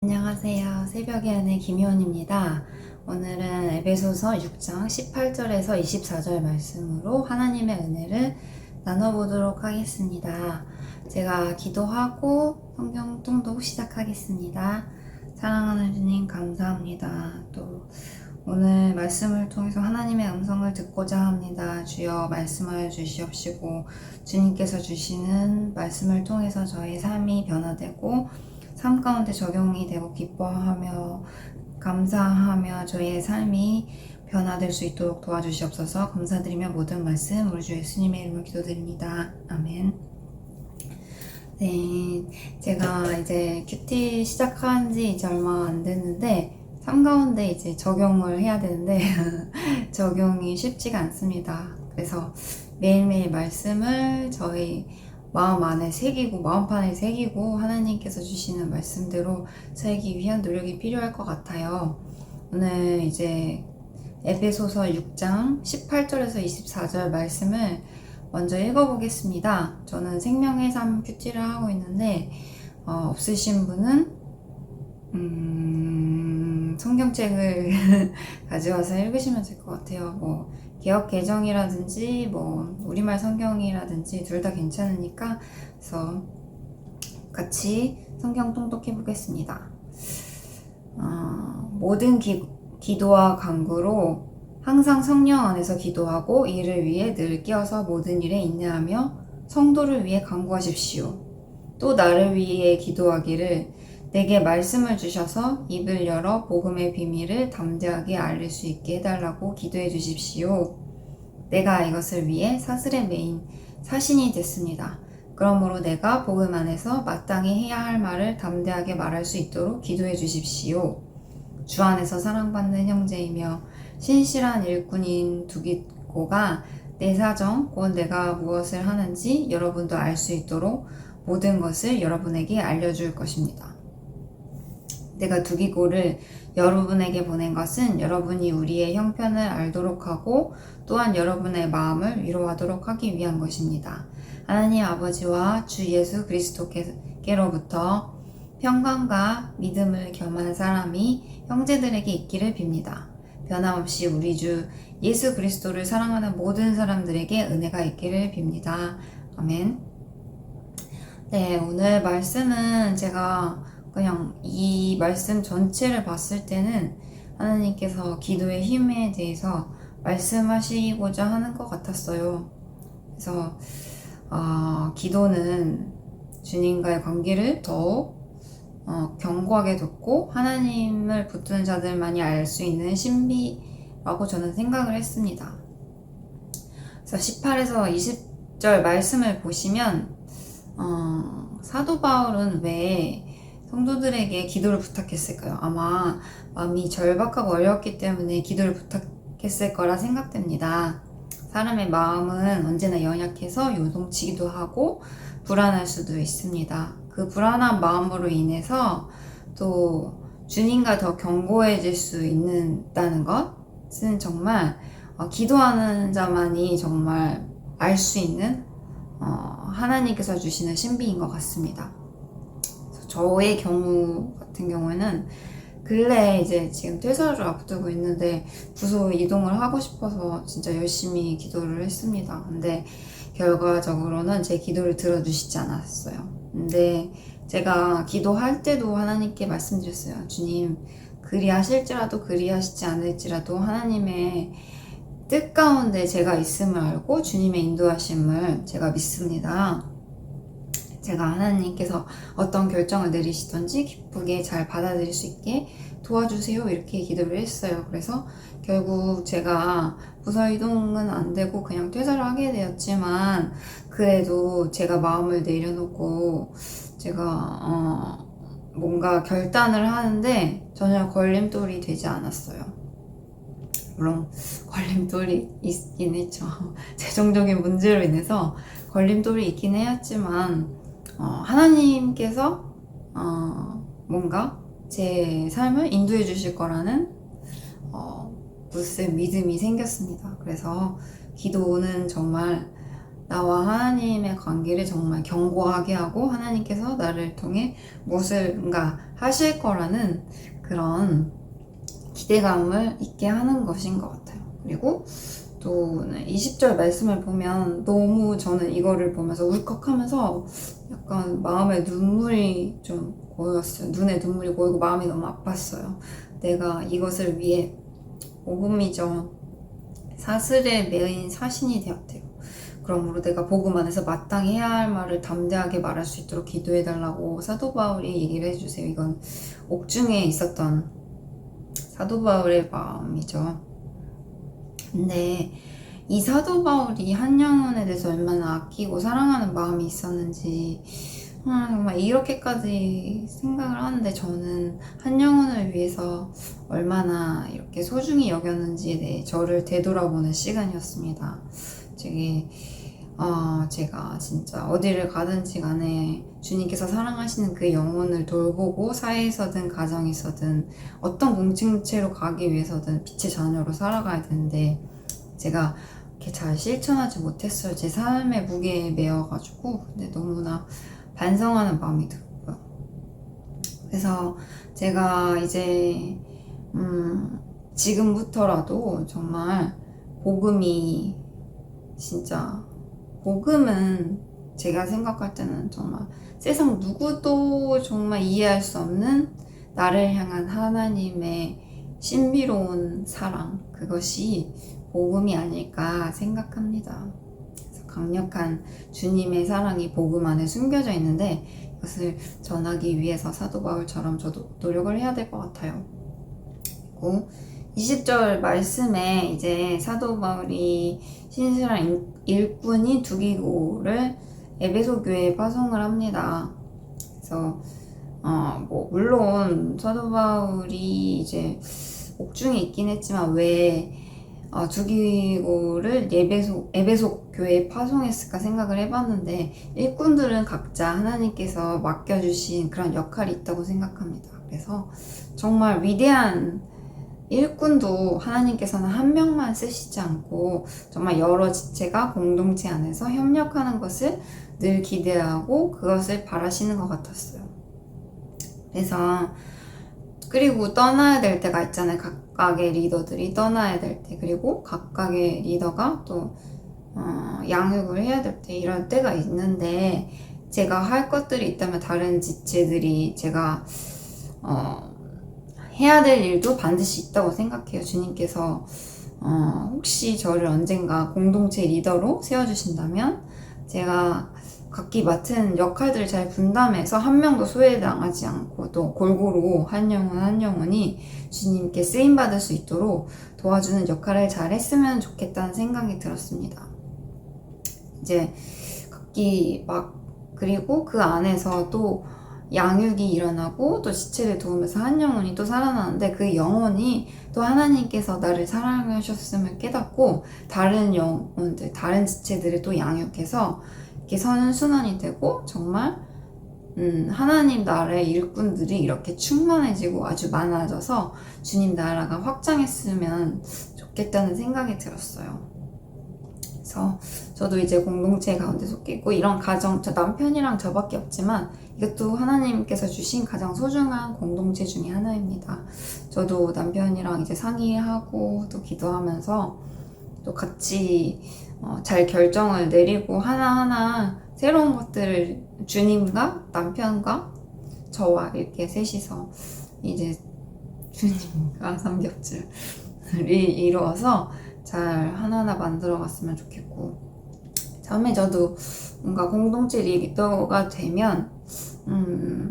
안녕하세요. 새벽의 은혜 김효원입니다. 오늘은 에베소서 6장 18절에서 24절 말씀으로 하나님의 은혜를 나눠보도록 하겠습니다. 제가 기도하고 성경 통독 시작하겠습니다. 사랑하는 주님 감사합니다. 또 오늘 말씀을 통해서 하나님의 음성을 듣고자 합니다. 주여 말씀하여 주시옵시고 주님께서 주시는 말씀을 통해서 저의 삶이 변화되고 삶 가운데 적용이 되고 기뻐하며 감사하며 저희의 삶이 변화될 수 있도록 도와주시옵소서. 감사드리며 모든 말씀 우리 주 예수님의 이름으로 기도드립니다. 아멘. 네, 제가 이제 큐티 시작한 지 이제 얼마 안 됐는데 삶 가운데 이제 적용을 해야 되는데 적용이 쉽지가 않습니다. 그래서 매일매일 말씀을 저희 마음 안에 새기고 마음판에 새기고 하나님께서 주시는 말씀대로 살기 위한 노력이 필요할 것 같아요. 오늘 이제 에베소서 6장 18절에서 24절 말씀을 먼저 읽어보겠습니다. 저는 생명의 삶 큐티를 하고 있는데 없으신 분은 성경책을 가져와서 읽으시면 될 것 같아요. 개역 개정이라든지 우리말 성경이라든지 둘 다 괜찮으니까 그래서 같이 성경 통독해 보겠습니다. 모든 기도와 간구로 항상 성령 안에서 기도하고 이를 위해 늘 깨어서 모든 일에 인내하며 성도를 위해 간구하십시오. 또 나를 위해 기도하기를 내게 말씀을 주셔서 입을 열어 복음의 비밀을 담대하게 알릴 수 있게 해달라고 기도해 주십시오. 내가 이것을 위해 사슬에 매인 사신이 됐습니다. 그러므로 내가 복음 안에서 마땅히 해야 할 말을 담대하게 말할 수 있도록 기도해 주십시오. 주 안에서 사랑받는 형제이며 신실한 일꾼인 두기고가 내 사정 곧 내가 무엇을 하는지 여러분도 알 수 있도록 모든 것을 여러분에게 알려줄 것입니다. 내가 두기고를 여러분에게 보낸 것은 여러분이 우리의 형편을 알도록 하고 또한 여러분의 마음을 위로하도록 하기 위한 것입니다. 하나님 아버지와 주 예수 그리스도께로부터 평강과 믿음을 겸한 사람이 형제들에게 있기를 빕니다. 변함없이 우리 주 예수 그리스도를 사랑하는 모든 사람들에게 은혜가 있기를 빕니다. 아멘. 네, 오늘 말씀은 제가 그냥 이 말씀 전체를 봤을 때는 하나님께서 기도의 힘에 대해서 말씀하시고자 하는 것 같았어요. 그래서 기도는 주님과의 관계를 더욱 견고하게 돕고 하나님을 붙드는 자들만이 알 수 있는 신비라고 저는 생각을 했습니다. 그래서 18에서 20절 말씀을 보시면 사도 바울은 왜 성도들에게 기도를 부탁했을까요? 아마 마음이 절박하고 어려웠기 때문에 기도를 부탁했을 거라 생각됩니다. 사람의 마음은 언제나 연약해서 요동치기도 하고 불안할 수도 있습니다. 그 불안한 마음으로 인해서 또 주님과 더 견고해질 수 있다는 것은 정말 기도하는 자만이 정말 알 수 있는 하나님께서 주시는 신비인 것 같습니다. 저의 경우 같은 경우에는 근래에 이제 지금 퇴사를 앞두고 있는데 부서 이동을 하고 싶어서 진짜 열심히 기도를 했습니다. 근데 결과적으로는 제 기도를 들어주시지 않았어요. 근데 제가 기도할 때도 하나님께 말씀드렸어요. 주님, 그리하실지라도 그리하시지 않을지라도 하나님의 뜻 가운데 제가 있음을 알고 주님의 인도하심을 제가 믿습니다. 제가 하나님께서 어떤 결정을 내리시던지 기쁘게 잘 받아들일 수 있게 도와주세요. 이렇게 기도를 했어요. 그래서 결국 제가 부서 이동은 안 되고 그냥 퇴사를 하게 되었지만 그래도 제가 마음을 내려놓고 제가 뭔가 결단을 하는데 전혀 걸림돌이 되지 않았어요. 물론 걸림돌이 있긴 했죠. 재정적인 문제로 인해서 걸림돌이 있긴 했지만 하나님께서 뭔가 제 삶을 인도해 주실 거라는 무슨 믿음이 생겼습니다. 그래서 기도는 정말 나와 하나님의 관계를 정말 견고하게 하고 하나님께서 나를 통해 무엇을가 하실 거라는 그런 기대감을 있게 하는 것인 것 같아요. 그리고 또 20절 말씀을 보면 너무 저는 이거를 보면서 울컥하면서 약간 마음에 눈물이 좀 고였어요. 눈에 눈물이 고이고 마음이 너무 아팠어요. 내가 이것을 위해 복음이죠. 사슬에 매인 사신이 되었대요. 그러므로 내가 복음 안에서 마땅히 해야 할 말을 담대하게 말할 수 있도록 기도해달라고 사도 바울이 얘기를 해주세요. 이건 옥중에 있었던 사도 바울의 마음이죠. 근데 이 사도 바울이 한 영혼에 대해서 얼마나 아끼고 사랑하는 마음이 있었는지 정말 이렇게까지 생각을 하는데 저는 한 영혼을 위해서 얼마나 이렇게 소중히 여겼는지에 대해 저를 되돌아보는 시간이었습니다. 제가 진짜 어디를 가든지 간에 주님께서 사랑하시는 그 영혼을 돌보고 사회에서든 가정에서든 어떤 공동체로 가기 위해서든 빛의 자녀로 살아가야 되는데 제가 이렇게 잘 실천하지 못했어요. 제 삶의 무게에 매여가지고. 근데 너무나 반성하는 마음이 들었고요. 그래서 제가 이제 지금부터라도 정말 복음이 진짜 복음은 제가 생각할 때는 정말 세상 누구도 정말 이해할 수 없는 나를 향한 하나님의 신비로운 사랑, 그것이 복음이 아닐까 생각합니다. 그래서 강력한 주님의 사랑이 복음 안에 숨겨져 있는데 이것을 전하기 위해서 사도 바울처럼 저도 노력을 해야 될 것 같아요. 그리고 20절 말씀에 이제 사도 바울이 신실한 일꾼이 두 기고를 에베소 교회에 파송을 합니다. 그래서 물론 사도 바울이 이제 옥중에 있긴 했지만 왜 두 기고를 에베소 교회에 파송했을까 생각을 해봤는데 일꾼들은 각자 하나님께서 맡겨주신 그런 역할이 있다고 생각합니다. 그래서 정말 위대한 일꾼도 하나님께서는 한 명만 쓰시지 않고 정말 여러 지체가 공동체 안에서 협력하는 것을 늘 기대하고 그것을 바라시는 것 같았어요. 그리고 떠나야 될 때가 있잖아요. 각각의 리더들이 떠나야 될 때, 그리고 각각의 리더가 또 양육을 해야 될 때, 이런 때가 있는데 제가 할 것들이 있다면 다른 지체들이 제가 해야 될 일도 반드시 있다고 생각해요. 주님께서 혹시 저를 언젠가 공동체 리더로 세워주신다면 제가 각기 맡은 역할들을 잘 분담해서 한 명도 소외당하지 않고 또 골고루 한 영혼이 주님께 쓰임받을 수 있도록 도와주는 역할을 잘 했으면 좋겠다는 생각이 들었습니다. 이제 각기 그리고 그 안에서 또 양육이 일어나고 또 지체를 도우면서 한 영혼이 또 살아나는데 그 영혼이 또 하나님께서 나를 사랑하셨음을 깨닫고 다른 영혼들, 다른 지체들을 또 양육해서 이렇게 선순환이 되고 정말 하나님 나라의 일꾼들이 이렇게 충만해지고 아주 많아져서 주님 나라가 확장했으면 좋겠다는 생각이 들었어요. 그래서 저도 이제 공동체 가운데 속해 있고 이런 가정, 저 남편이랑 저밖에 없지만 이것도 하나님께서 주신 가장 소중한 공동체 중에 하나입니다. 저도 남편이랑 이제 상의하고 또 기도하면서 또 같이 잘 결정을 내리고 하나하나 새로운 것들을 주님과 남편과 저와 이렇게 셋이서 이제 주님과 삼겹줄을 이루어서 잘 하나하나 만들어갔으면 좋겠고 다음에 저도 뭔가 공동체 리더가 되면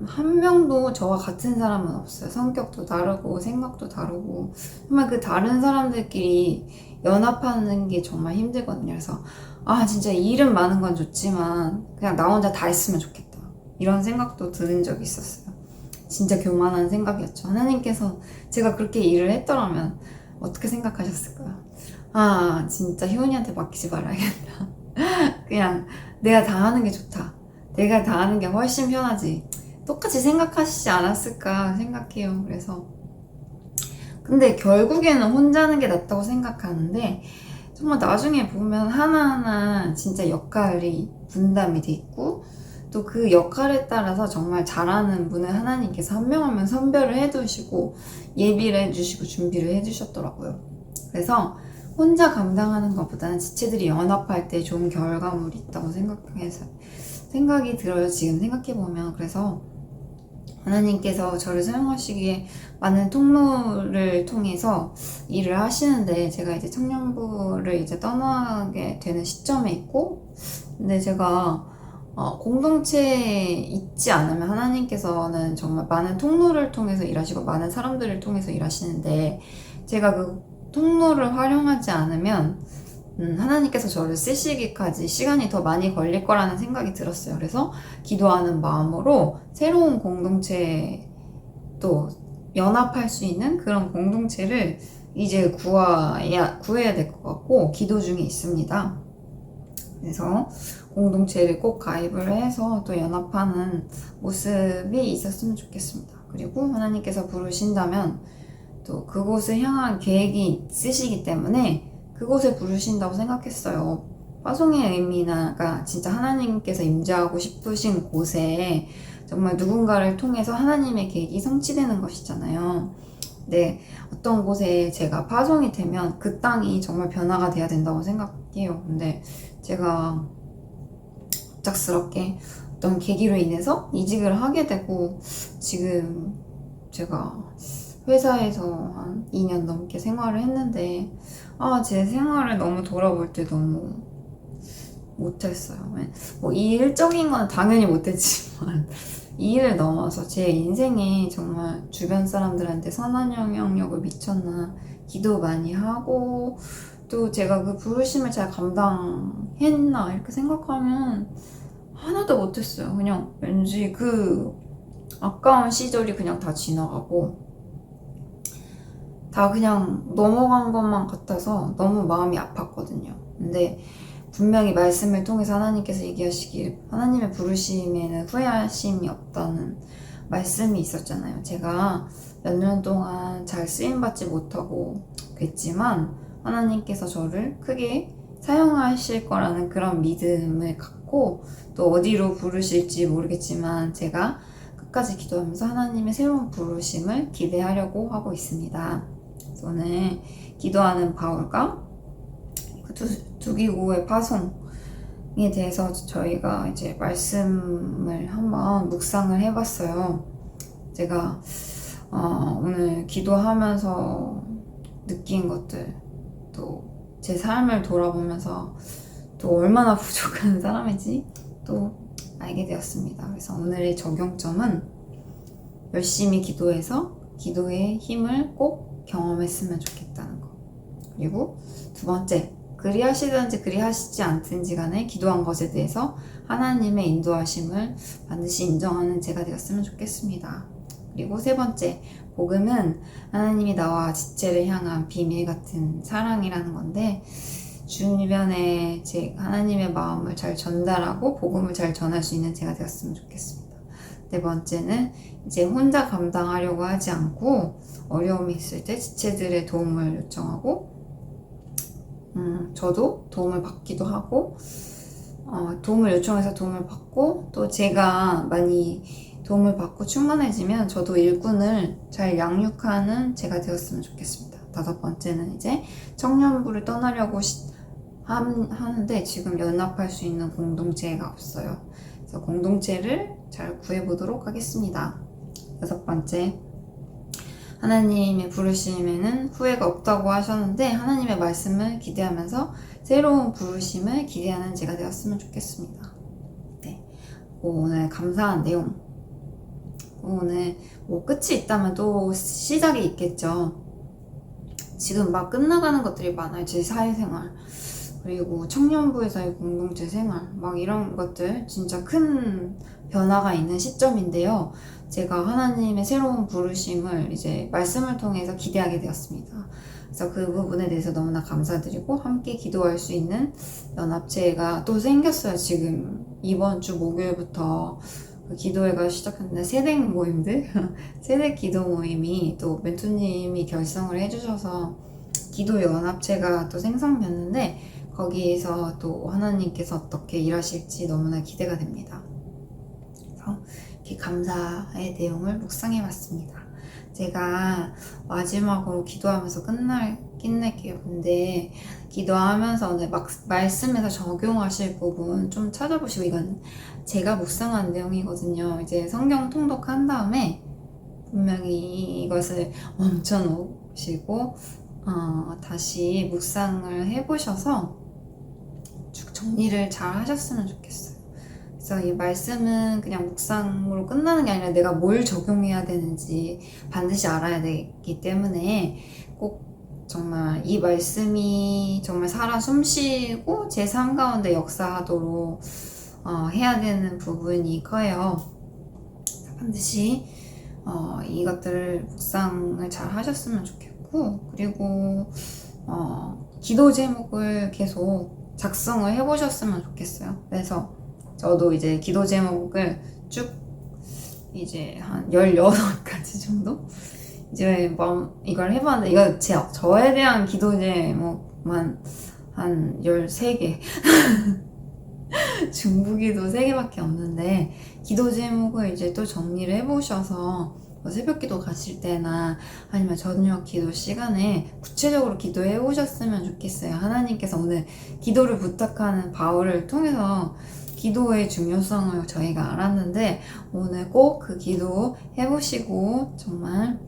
한 명도 저와 같은 사람은 없어요. 성격도 다르고 생각도 다르고 정말 그 다른 사람들끼리 연합하는 게 정말 힘들거든요. 그래서 진짜 일은 많은 건 좋지만 그냥 나 혼자 다 했으면 좋겠다 이런 생각도 드는 적이 있었어요. 진짜 교만한 생각이었죠. 하나님께서 제가 그렇게 일을 했더라면 어떻게 생각하셨을까요? 진짜 효은이한테 맡기지 말아야겠다. 그냥 내가 다 하는 게 좋다. 내가 다 하는 게 훨씬 편하지. 똑같이 생각하시지 않았을까 생각해요. 그래서 근데 결국에는 혼자 하는 게 낫다고 생각하는데 정말 나중에 보면 하나하나 진짜 역할이 분담이 돼 있고 또 그 역할에 따라서 정말 잘하는 분을 하나님께서 한 명 한 명 선별을 해두시고 예비를 해주시고 준비를 해주셨더라고요. 그래서 혼자 감당하는 것보다는 지체들이 연합할 때 좋은 결과물이 있다고 생각이 들어요. 지금 생각해보면. 그래서 하나님께서 저를 사용하시기에 많은 통로를 통해서 일을 하시는데, 제가 이제 청년부를 이제 떠나게 되는 시점에 있고, 근데 제가 공동체에 있지 않으면 하나님께서는 정말 많은 통로를 통해서 일하시고 많은 사람들을 통해서 일하시는데, 제가 그 통로를 활용하지 않으면 하나님께서 저를 쓰시기까지 시간이 더 많이 걸릴 거라는 생각이 들었어요. 그래서 기도하는 마음으로 새로운 공동체, 또 연합할 수 있는 그런 공동체를 이제 구해야 될 것 같고 기도 중에 있습니다. 그래서 공동체를 꼭 가입을 해서 또 연합하는 모습이 있었으면 좋겠습니다. 그리고 하나님께서 부르신다면 또 그곳을 향한 계획이 있으시기 때문에 그곳에 부르신다고 생각했어요. 파송의 의미가 진짜 하나님께서 임재하고 싶으신 곳에 정말 누군가를 통해서 하나님의 계획이 성취되는 것이잖아요. 근데 어떤 곳에 제가 파송이 되면 그 땅이 정말 변화가 돼야 된다고 생각해요. 근데 제가 갑작스럽게 어떤 계기로 인해서 이직을 하게 되고, 지금 제가 회사에서 한 2년 넘게 생활을 했는데, 제 생활을 너무 돌아볼 때 너무 못했어요. 뭐 이 일적인 건 당연히 못했지만 이 일을 넘어서 제 인생에 정말 주변 사람들한테 선한 영향력을 미쳤나, 기도 많이 하고 또 제가 그 부르심을 잘 감당했나 이렇게 생각하면 하나도 못했어요. 그냥 왠지 그 아까운 시절이 그냥 다 지나가고 다 그냥 넘어간 것만 같아서 너무 마음이 아팠거든요. 근데 분명히 말씀을 통해서 하나님께서 얘기하시길, 하나님의 부르심에는 후회하심이 없다는 말씀이 있었잖아요. 제가 몇 년 동안 잘 쓰임받지 못하고 그랬지만 하나님께서 저를 크게 사용하실 거라는 그런 믿음을 갖고, 또 어디로 부르실지 모르겠지만 제가 끝까지 기도하면서 하나님의 새로운 부르심을 기대하려고 하고 있습니다. 그래서 오늘 기도하는 바울과 그 두 기구의 파송에 대해서 저희가 이제 말씀을 한번 묵상을 해봤어요. 제가 오늘 기도하면서 느낀 것들, 또 제 삶을 돌아보면서 또 얼마나 부족한 사람인지 또 알게 되었습니다. 그래서 오늘의 적용점은 열심히 기도해서 기도의 힘을 꼭 경험했으면 좋겠다는 거. 그리고 두 번째, 그리하시든지 그리하시지 않든지 간에 기도한 것에 대해서 하나님의 인도하심을 반드시 인정하는 제가 되었으면 좋겠습니다. 그리고 세 번째, 복음은 하나님이 나와 지체를 향한 비밀 같은 사랑이라는 건데, 주변에 하나님의 마음을 잘 전달하고 복음을 잘 전할 수 있는 제가 되었으면 좋겠습니다. 네 번째는 이제 혼자 감당하려고 하지 않고 어려움이 있을 때 지체들의 도움을 요청하고, 저도 도움을 받기도 하고, 도움을 요청해서 도움을 받고, 또 제가 많이 도움을 받고 충만해지면 저도 일꾼을 잘 양육하는 제가 되었으면 좋겠습니다. 다섯 번째는 이제 청년부를 떠나려고 하는데 지금 연합할 수 있는 공동체가 없어요. 그래서 공동체를 잘 구해보도록 하겠습니다. 여섯 번째, 하나님의 부르심에는 후회가 없다고 하셨는데 하나님의 말씀을 기대하면서 새로운 부르심을 기대하는 제가 되었으면 좋겠습니다. 네, 오늘 감사한 내용, 오늘 뭐 끝이 있다면 또 시작이 있겠죠. 지금 막 끝나가는 것들이 많아요. 제 사회생활, 그리고 청년부에서의 공동체 생활, 막 이런 것들 진짜 큰 변화가 있는 시점인데요. 제가 하나님의 새로운 부르심을 이제 말씀을 통해서 기대하게 되었습니다. 그래서 그 부분에 대해서 너무나 감사드리고, 함께 기도할 수 있는 연합체가 또 생겼어요. 지금 이번 주 목요일부터 그 기도회가 시작했는데, 세대 모임들 세대 기도 모임이 또 멘토님이 결성을 해주셔서 기도 연합체가 또 생성됐는데, 거기에서 또 하나님께서 어떻게 일하실지 너무나 기대가 됩니다. 이렇게 감사의 내용을 묵상해 봤습니다. 제가 마지막으로 기도하면서 끝낼게요. 근데 기도하면서 오늘 말씀에서 적용하실 부분 좀 찾아보시고, 이건 제가 묵상한 내용이거든요. 이제 성경 통독한 다음에 분명히 이것을 멈춰놓으시고 다시 묵상을 해보셔서 쭉 정리를 잘 하셨으면 좋겠어요. 그래서 이 말씀은 그냥 묵상으로 끝나는 게 아니라 내가 뭘 적용해야 되는지 반드시 알아야 되기 때문에 꼭 정말 이 말씀이 정말 살아 숨쉬고 제 삶 가운데 역사하도록 해야 되는 부분이 커요. 반드시 이것들을 묵상을 잘 하셨으면 좋겠고, 그리고 기도 제목을 계속 작성을 해보셨으면 좋겠어요. 그래서 저도 이제 기도 제목을 쭉 이제 한 16가지 정도 이제 이걸 해봤는데, 이거 저에 대한 기도 제목만 한 13개 중부기도 3개밖에 없는데, 기도 제목을 이제 또 정리를 해보셔서 새벽 기도 가실 때나 아니면 저녁 기도 시간에 구체적으로 기도해 오셨으면 좋겠어요. 하나님께서 오늘 기도를 부탁하는 바울을 통해서 기도의 중요성을 저희가 알았는데, 오늘 꼭 그 기도 해보시고 정말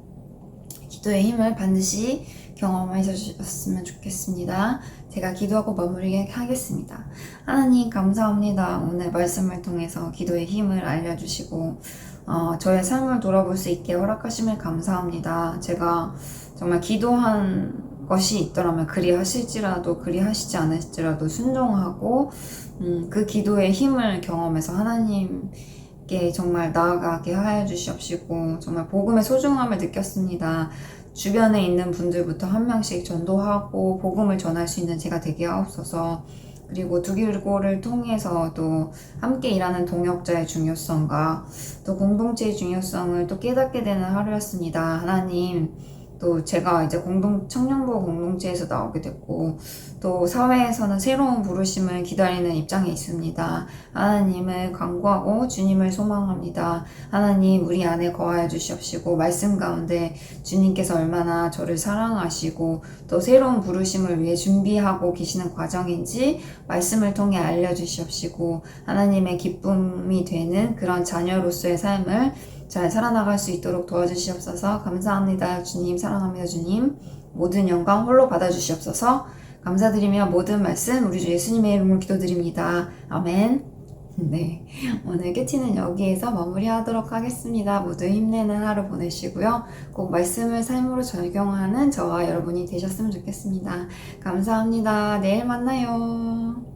기도의 힘을 반드시 경험하셨으면 좋겠습니다. 제가 기도하고 마무리하겠습니다. 하나님 감사합니다. 오늘 말씀을 통해서 기도의 힘을 알려주시고 저의 삶을 돌아볼 수 있게 허락하심을 감사합니다. 제가 정말 기도한 것이 있더라면 그리하실지라도 그리하시지 않을지라도 순종하고 그 기도의 힘을 경험해서 하나님께 정말 나아가게 하여 주시옵시고, 정말 복음의 소중함을 느꼈습니다. 주변에 있는 분들부터 한 명씩 전도하고 복음을 전할 수 있는 제가 되게 하옵소서. 그리고 두기고를 통해서 또 함께 일하는 동역자의 중요성과 또 공동체의 중요성을 또 깨닫게 되는 하루였습니다. 하나님, 또 제가 이제 청년부 공동체에서 나오게 됐고, 또 사회에서는 새로운 부르심을 기다리는 입장에 있습니다. 하나님을 간구하고 주님을 소망합니다. 하나님, 우리 안에 거하여 주시옵시고, 말씀 가운데 주님께서 얼마나 저를 사랑하시고 또 새로운 부르심을 위해 준비하고 계시는 과정인지 말씀을 통해 알려주시옵시고, 하나님의 기쁨이 되는 그런 자녀로서의 삶을 잘 살아나갈 수 있도록 도와주시옵소서. 감사합니다. 주님, 사랑합니다. 주님, 모든 영광 홀로 받아주시옵소서. 감사드리며 모든 말씀 우리 주 예수님의 이름으로 기도드립니다. 아멘. 네, 오늘 깨치는 여기에서 마무리하도록 하겠습니다. 모두 힘내는 하루 보내시고요. 꼭 말씀을 삶으로 적용하는 저와 여러분이 되셨으면 좋겠습니다. 감사합니다. 내일 만나요.